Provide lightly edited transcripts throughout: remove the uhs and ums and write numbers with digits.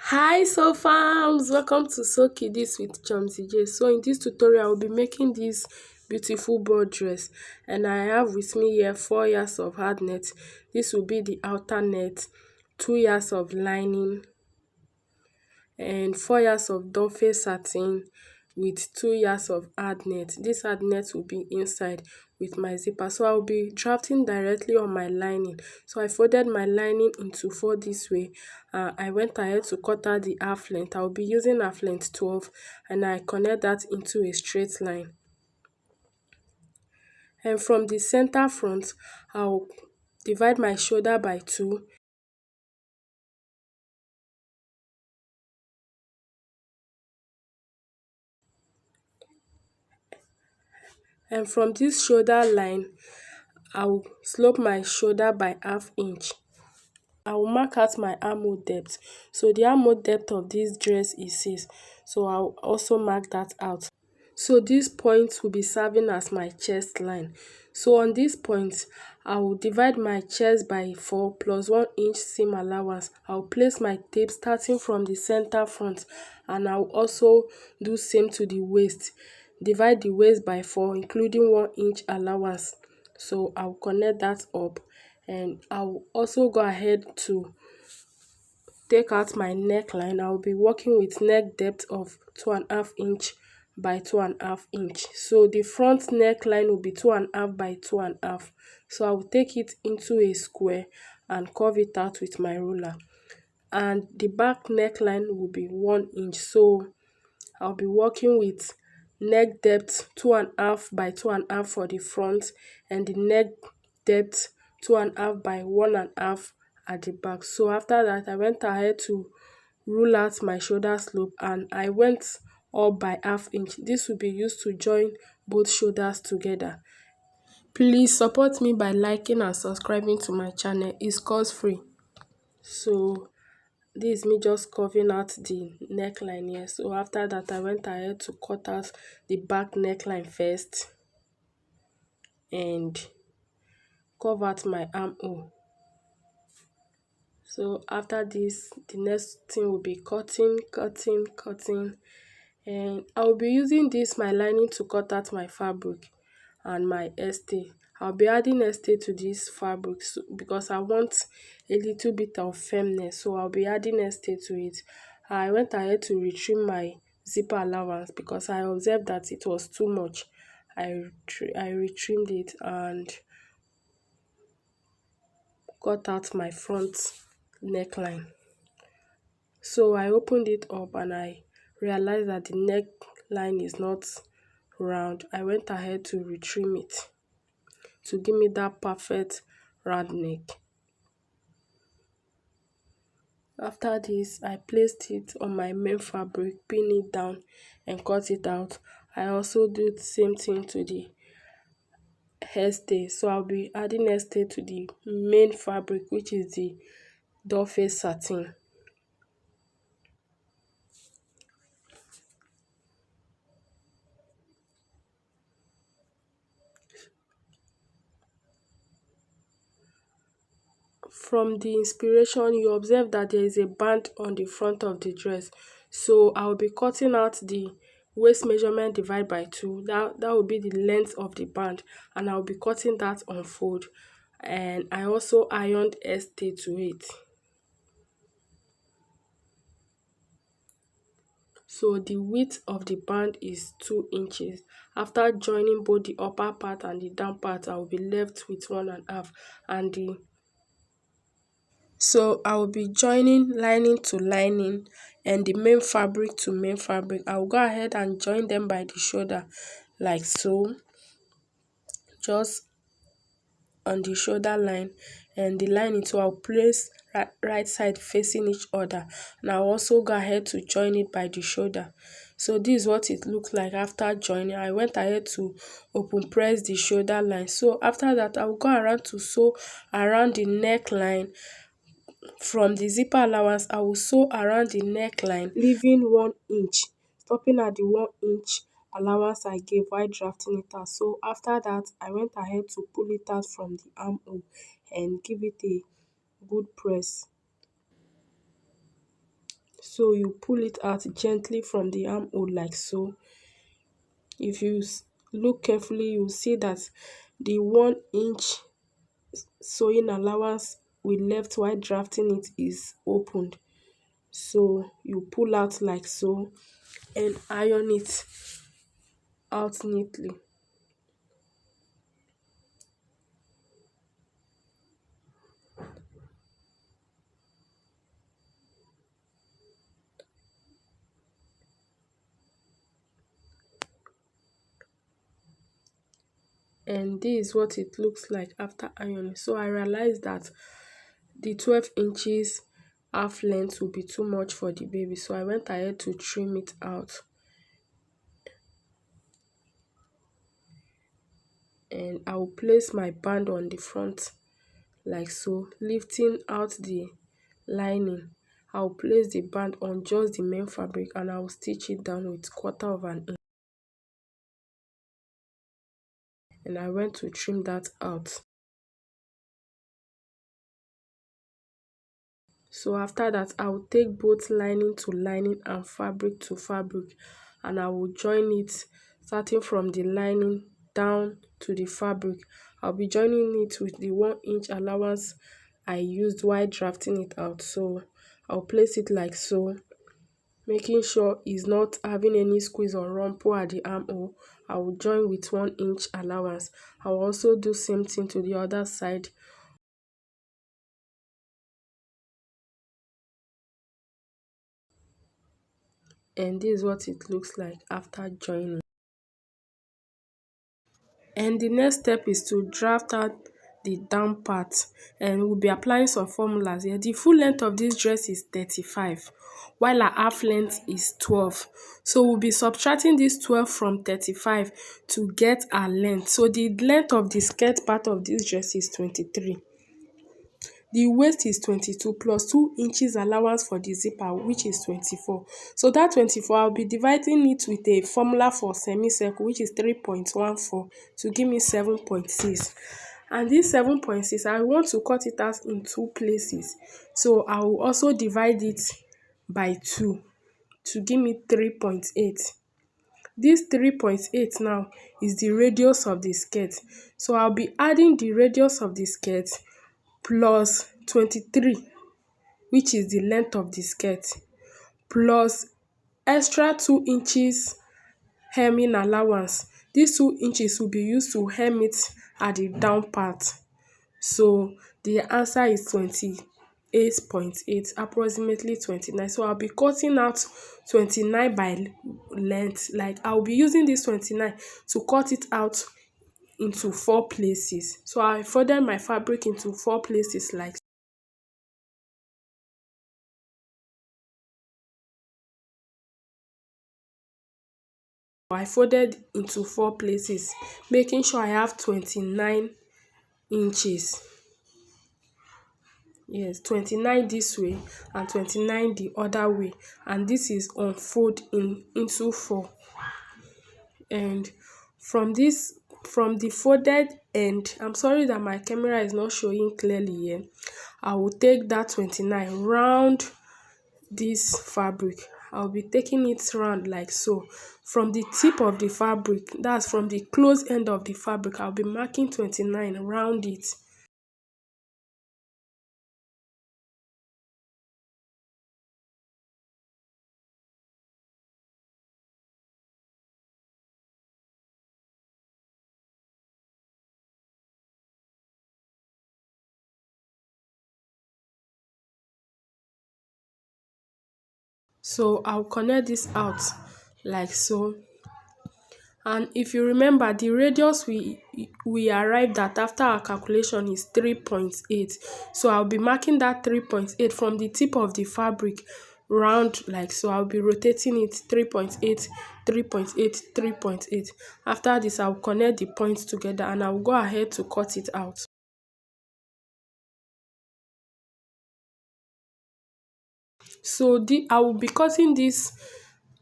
Hi so farms, welcome to Sew Kiddies with Chomzy J. So in this tutorial I will be making this beautiful board dress, and I have with me here 4 yards of hard net. This will be the outer net, 2 yards of lining, and 4 yards of doffé satin with 2 yards of hard net. This hard net will be inside with my zipper. So I will be drafting directly on my lining. So I folded my lining into 4 this way. I went ahead to cut out the half length. I will be using half length 12, and I connect that into a straight line. And from the center front, I'll divide my shoulder by 2. And from this shoulder line, I will slope my shoulder by ½ inch. I will mark out my armhole depth. So the armhole depth of this dress is 6. So I will also mark that out. So this point will be serving as my chest line. So on this point, I will divide my chest by 4 plus 1 inch seam allowance. I will place my tape starting from the center front, and I will also do same to the waist. Divide the waist by 4 including 1 inch allowance. So I will connect that up, and I will also go ahead to take out my neckline. I will be working with neck depth of 2½ inch by 2½ inch. So the front neckline will be 2½ by 2½. So I will take it into a square and curve it out with my ruler. And the back neckline will be 1 inch. So I'll be working with neck depth 2½ by 2½ for the front, and the neck depth 2½ by 1½ at the back. So after that, I went ahead to rule out my shoulder slope, and I went up by ½ inch. This will be used to join both shoulders together. Please support me by liking and subscribing to my channel. It's cost free. So this is me just curving out the neckline here. So after that, I went ahead to cut out the back neckline first and curve out my armhole. So after this, the next thing will be cutting, and I will be using this my lining to cut out my fabric and my estay. I'll be adding estay to this fabric because I want a little bit of firmness, so I'll be adding estay to it. I went ahead to retrim my zipper allowance because I observed that it was too much. I retrimmed it and cut out my front neckline. So I opened it up and I realized that the neckline is not round. I went ahead to retrim it to give me that perfect round neck. After this, I placed it on my main fabric, pin it down and cut it out. I also do the same thing to the hairstay. So I'll be adding hairstay to the main fabric, which is the doffé satin. From the inspiration, you observe that there is a band on the front of the dress. So I'll be cutting out the waist measurement divide by 2. That will be the length of the band, and I'll be cutting that on fold. And I also ironed estay to it. So the width of the band is 2 inches. After joining both the upper part and the down part, I will be left with 1½ and the So I will be joining lining to lining and the main fabric to main fabric. I will go ahead and join them by the shoulder like so, just on the shoulder line, and the lining. So I'll place right side facing each other, and I'll also go ahead to join it by the shoulder. So this is what it looks like after joining. I went ahead to open press the shoulder line. So after that, I will go around to sew around the neckline. From the zipper allowance, I will sew around the neckline, leaving 1 inch, stopping at the 1 inch allowance I gave while drafting it out. So after that, I went ahead to pull it out from the armhole and give it a good press. So you pull it out gently from the armhole like so. If you look carefully, you see that the 1 inch sewing allowance we left while drafting it is opened. So you pull out like so and iron it out neatly. And this is what it looks like after ironing. So I realized that the 12 inches half length will be too much for the baby, so I went ahead to trim it out. And I will place my band on the front like so, lifting out the lining. I'll place the band on just the main fabric and I'll stitch it down with 1/4 inch. And I went to trim that out. So after that, I will take both lining to lining and fabric to fabric, and I will join it starting from the lining down to the fabric. I'll be joining it with the 1 inch allowance I used while drafting it out. So I'll place it like so, making sure it's not having any squeeze or rumple at the armhole. I will join with 1 inch allowance. I will also do same thing to the other side. And this is what it looks like after joining. And the next step is to draft out the down part, and we'll be applying some formulas here. The full length of this dress is 35, while our half length is 12. So we'll be subtracting this 12 from 35 to get our length. So the length of the skirt part of this dress is 23. The waist is 22 plus 2 inches allowance for the zipper, which is 24. So that 24, I'll be dividing it with a formula for semicircle, which is 3.14 to give me 7.6. And this 7.6, I want to cut it out in two places. So I will also divide it by 2 to give me 3.8. This 3.8 now is the radius of the skirt. So I'll be adding the radius of the skirt plus 23, which is the length of the skirt, plus extra 2 inches hemming allowance. These 2 inches will be used to hem it at the down part. So the answer is 28.8, approximately 29. So I'll be cutting out 29 by length. Like I'll be using this 29 to cut it out into 4 places. So I folded my fabric into 4 places like I folded into 4 places, making sure I have 29 inches. Yes, 29 this way and 29 the other way, and this is unfold into 4. And from this, from the folded end, I'm sorry that my camera is not showing clearly here. I will take that 29 round this fabric. I'll be taking it round like so. From the tip of the fabric, that's from the close end of the fabric, I'll be marking 29 round it. So I'll connect this out like so. And if you remember, the radius we arrived at after our calculation is 3.8. So I'll be marking that 3.8 from the tip of the fabric round like so. I'll be rotating it 3.8, 3.8, 3.8. After this, I'll connect the points together and I'll go ahead to cut it out. So I will be cutting this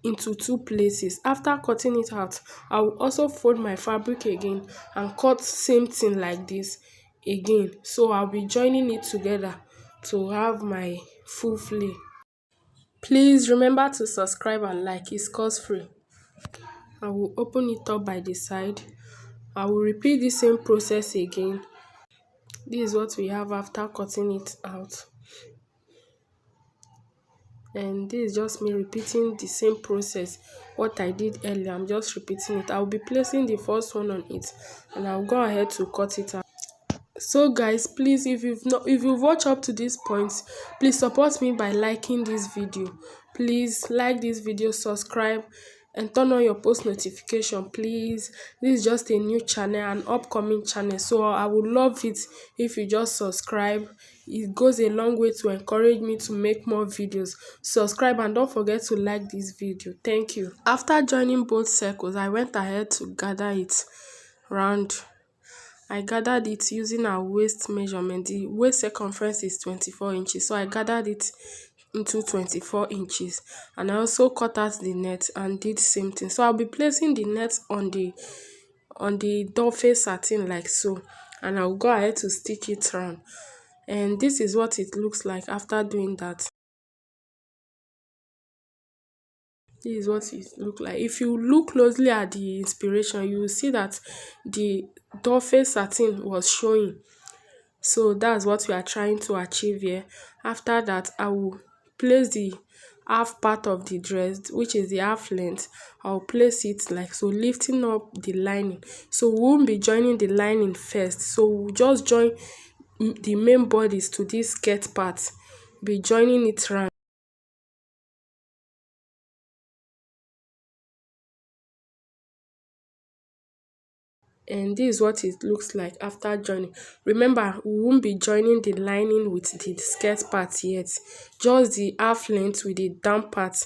into 2 places. After cutting it out, I will also fold my fabric again and cut same thing like this again. So I'll be joining it together to have my full flare. Please remember to subscribe and like. It's cost free. I will open it up by the side. I will repeat the same process again. This is what we have after cutting it out. And this is just me repeating the same process what I did earlier. I'm just repeating it. I'll be placing the first one on it and I'll go ahead to cut it out. So guys, please, if you've watched up to this point, please support me by liking this video. Please like this video, subscribe, and turn on your post notification. Please, this is just a new channel, an upcoming channel, so I would love it if you just subscribe. It goes a long way to encourage me to make more videos. Subscribe and don't forget to like this video. Thank you. After joining both circles, I went ahead to gather it round. I gathered it using our waist measurement. The waist circumference is 24 inches, so I gathered it into 24 inches, and I also cut out the net and did the same thing. So I'll be placing the net on the doll face satin like so, and I'll go ahead to stitch it around. And this is what it looks like after doing that. This is what it looks like. If you look closely at the inspiration, you will see that the doll face satin was showing. So that's what we are trying to achieve here. After that, I will place the half part of the dress, which is the half length. I'll place it like so, lifting up the lining. So we won't be joining the lining first, so we'll just join the main bodies to this skirt part, be joining it round. And this is what it looks like after joining. Remember, we won't be joining the lining with the skirt part yet, just the half length with the down part.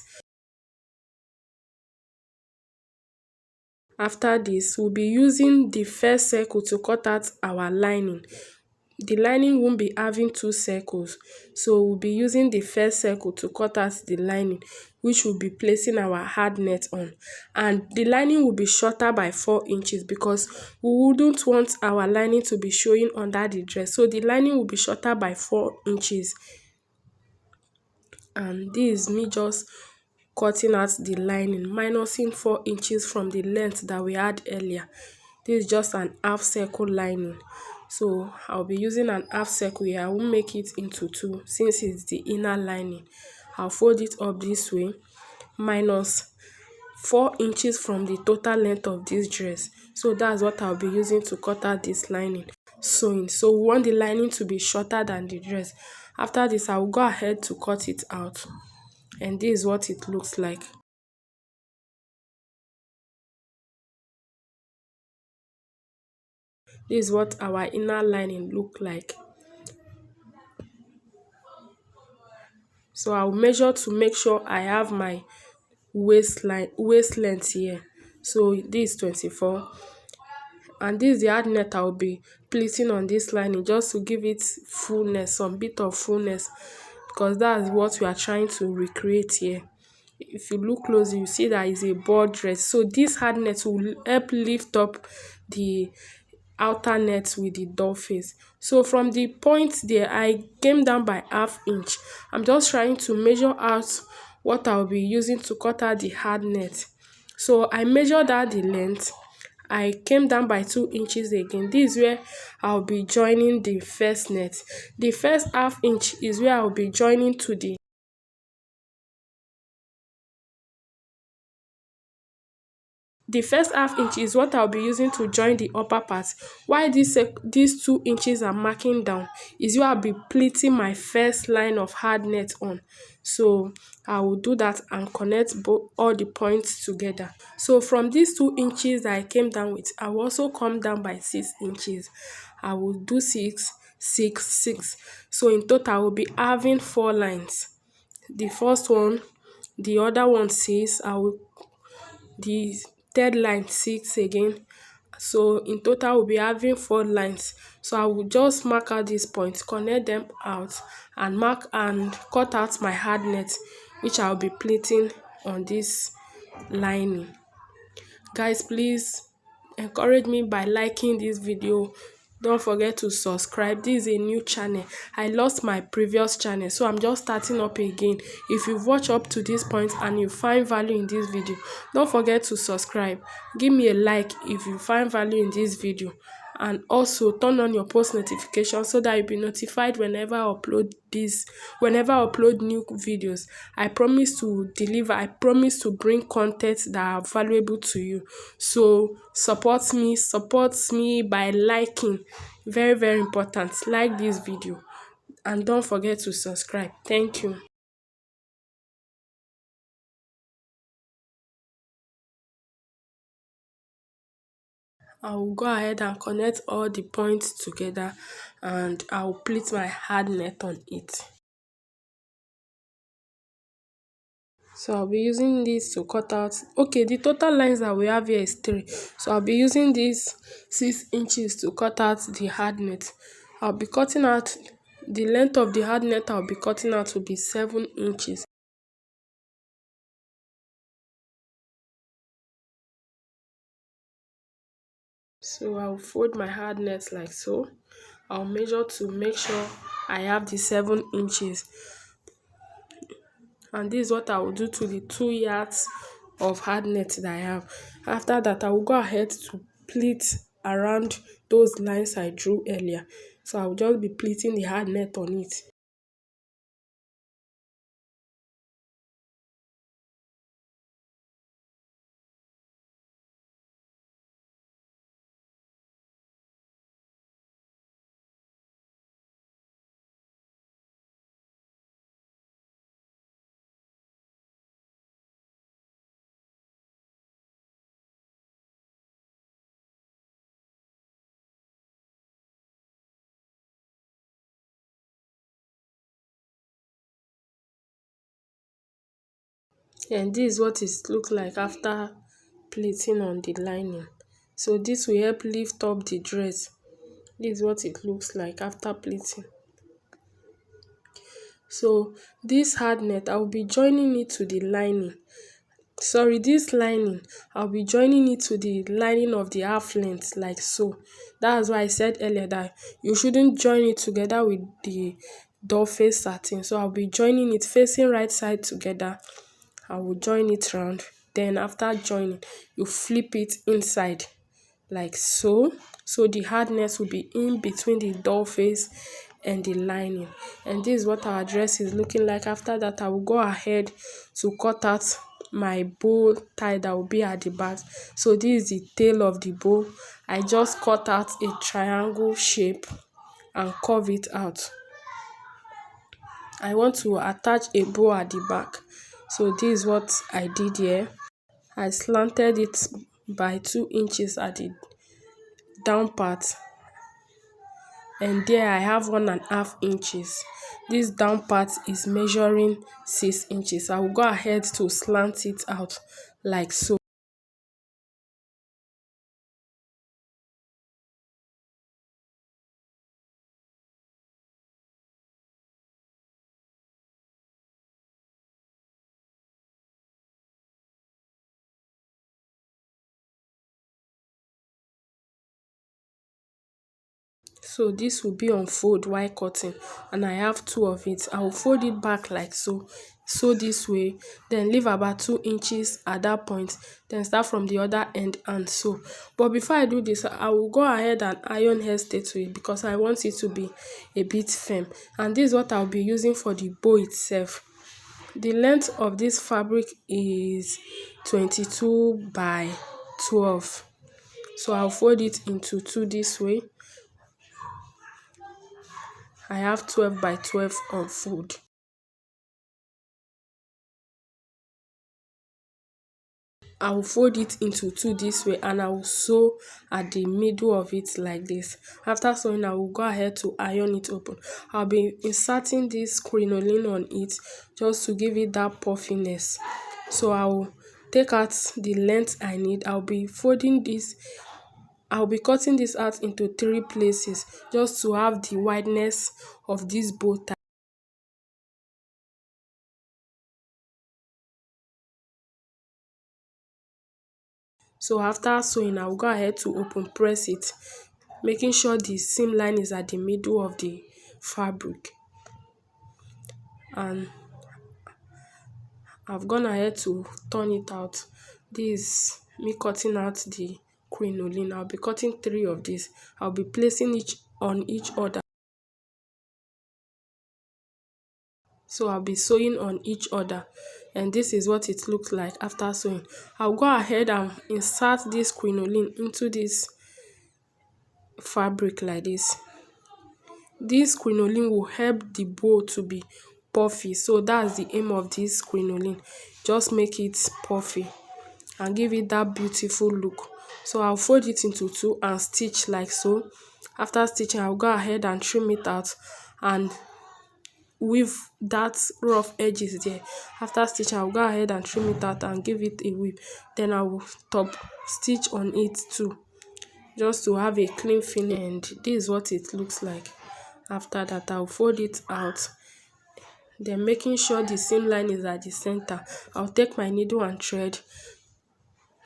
After this, we'll be using the first circle to cut out our lining. The lining won't be having two circles, so we'll be using the first circle to cut out the lining, which will be placing our hard net on. And the lining will be shorter by 4 inches because we wouldn't want our lining to be showing under the dress. So the lining will be shorter by 4 inches. And this is me just cutting out the lining, minusing 4 inches from the length that we had earlier. This is just an half circle lining, so I'll be using an half circle here. I won't make it into two since it's the inner lining. I'll fold it up this way, minus 4 inches from the total length of this dress. So that's what I'll be using to cut out this lining sewing. So we want the lining to be shorter than the dress. After this, I will go ahead to cut it out, and this is what it looks like. This is what our inner lining look like. So I'll measure to make sure I have my waist length here. So this is 24, and this is the hard net I'll be pleating on this lining just to give it fullness, some bit of fullness, because that's what we are trying to recreate here. If you look closely, you see that is a board dress, so this hard net will help lift up the outer net with the doll face. So from the point there, I came down by ½ inch. I'm just trying to measure out what I'll be using to cut out the hard net. So I measured out the length. I came down by 2 inches again. This is where I'll be joining the first net. The first ½ inch is where I'll be joining to the first ½ inch is what I'll be using to join the upper part. Why these 2 inches are marking down is where I'll be pleating my first line of hard net on. So I will do that and connect all the points together. So from these 2 inches that I came down with, I will also come down by 6 inches. I will do 6, 6, 6. So in total, I will be having 4 lines. The first one, the other one 6, the third line 6 again. So in total we'll be having 4 lines. So I will just mark out these points, connect them out, and mark and cut out my hard net, which I'll be pleating on this lining. Guys, please encourage me by liking this video, Don't forget to subscribe. This is a new channel. I lost my previous channel, so I'm just starting up again. If you've watched up to this point and you find value in this video, don't forget to subscribe. Give me a like if you find value in this video, and also turn on your post notification so that you'll be notified whenever I upload new videos. I promise to deliver. I promise to bring content that are valuable to you. So support me by liking. Very, very important. Like this video, and don't forget to subscribe. Thank you. I will go ahead and connect all the points together, and I will place my hard net on it. So I'll be using this to cut out. Okay, the total lines that we have here is 3. So I'll be using this 6 inches to cut out the hard net. I'll be cutting out the length of the hard net. I'll be cutting out will be 7 inches. So I'll fold my hard net like so. I'll measure to make sure I have the 7 inches. And this is what I will do to the 2 yards of hard net that I have. After that, I will go ahead to pleat around those lines I drew earlier. So I will just be pleating the hard net on it. And this is what it looks like after pleating on the lining. So this will help lift up the dress. This is what it looks like after pleating. So this hard net, I will be joining it to the lining. Sorry, this lining, I'll be joining it to the lining of the half length like so. That's why I said earlier that you shouldn't join it together with the doll face satin. So I'll be joining it facing right side together. I will join it round. Then after joining, you flip it inside like so. So the hardness will be in between the doll face and the lining. And this is what our dress is looking like. After that, I will go ahead to cut out my bow tie that will be at the back. So this is the tail of the bow. I just cut out a triangle shape and curve it out. I want to attach a bow at the back. So this is what I did here. I slanted it by 2 inches at the down part, and there I have 1.5 inches. This down part is measuring 6 inches. I will go ahead to slant it out like so. So this will be on fold while cutting, and I have 2 of it. I will fold it back like so. So this way, then leave about 2 inches at that point, then start from the other end and so. But before I do this, I will go ahead and iron hairstay to it because I want it to be a bit firm. And this is what I'll be using for the bow itself. The length of this fabric is 22 by 12. So I'll fold it into 2 this way. I have 12 by 12 on fold. I will fold it into 2 this way, and I will sew at the middle of it like this. After sewing, I will go ahead to iron it open. I'll be inserting this crinoline on it just to give it that puffiness. So I will take out the length I need. I'll be folding this. I'll be cutting this out into 3 places just to have the wideness of this bow tie. So after sewing, I will go ahead to open press it making sure the seam line is at the middle of the fabric. And I've gone ahead to turn it out. This is me cutting out the crinoline. I'll be cutting 3 of these. I'll be placing each on each other. So I'll be sewing on each other, and this is what it looks like after sewing. I'll go ahead and insert this crinoline into this fabric like this. This crinoline will help the bow to be puffy, so that's the aim of this crinoline. Just make it puffy and give it that beautiful look. So I'll fold it into 2 and stitch like so. After stitching, I'll go ahead and trim it out and weave that rough edges there. After stitching, I'll go ahead and trim it out and give it a weave. Then I will top stitch on it too, just to have a clean finish. And this is what it looks like. After that, I'll fold it out, then making sure the seam line is at the center. I'll take my needle and thread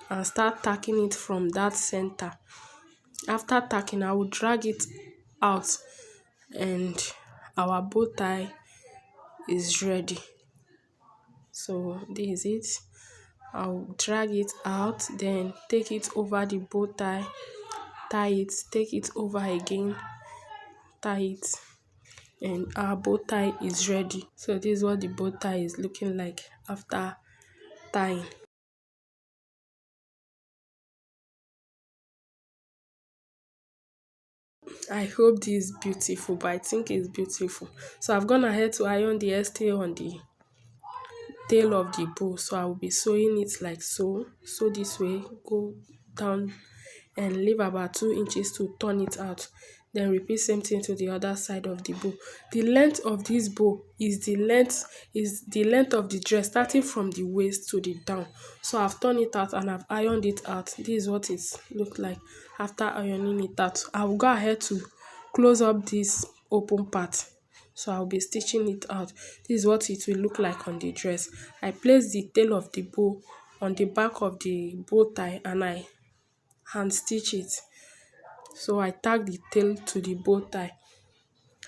and start tacking it from that center. After tacking, I will drag it out and our bow tie is ready. So this is it. I'll drag it out, then take it over the bow tie, tie it, take it over again, tie it, and our bow tie is ready. So this is what the bow tie is looking like after tying. I hope this is beautiful, but I think it's beautiful. So I've gone ahead to iron the S-tail on the tail of the bow. So I will be sewing it like so. So this way, go down and leave about 2 inches to turn it out. Then repeat same thing to the other side of the bow. The length of this bow is the length of the dress, starting from the waist to the down. So I've turned it out and I've ironed it out. This is what it looked like after ironing it out. I will go ahead to close up this open part. So I'll be stitching it out. This is what it will look like on the dress. I place the tail of the bow on the back of the bow tie and I hand stitch it. So I tag the tail to the bow tie.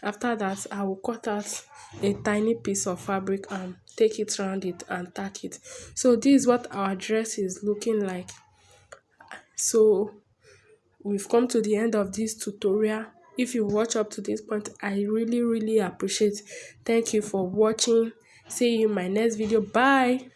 After that, I will cut out a tiny piece of fabric and take it around it and tack it. So this is what our dress is looking like. So we've come to the end of this tutorial. If you watch up to this point, I really appreciate. Thank you for watching. See you in my next video. Bye.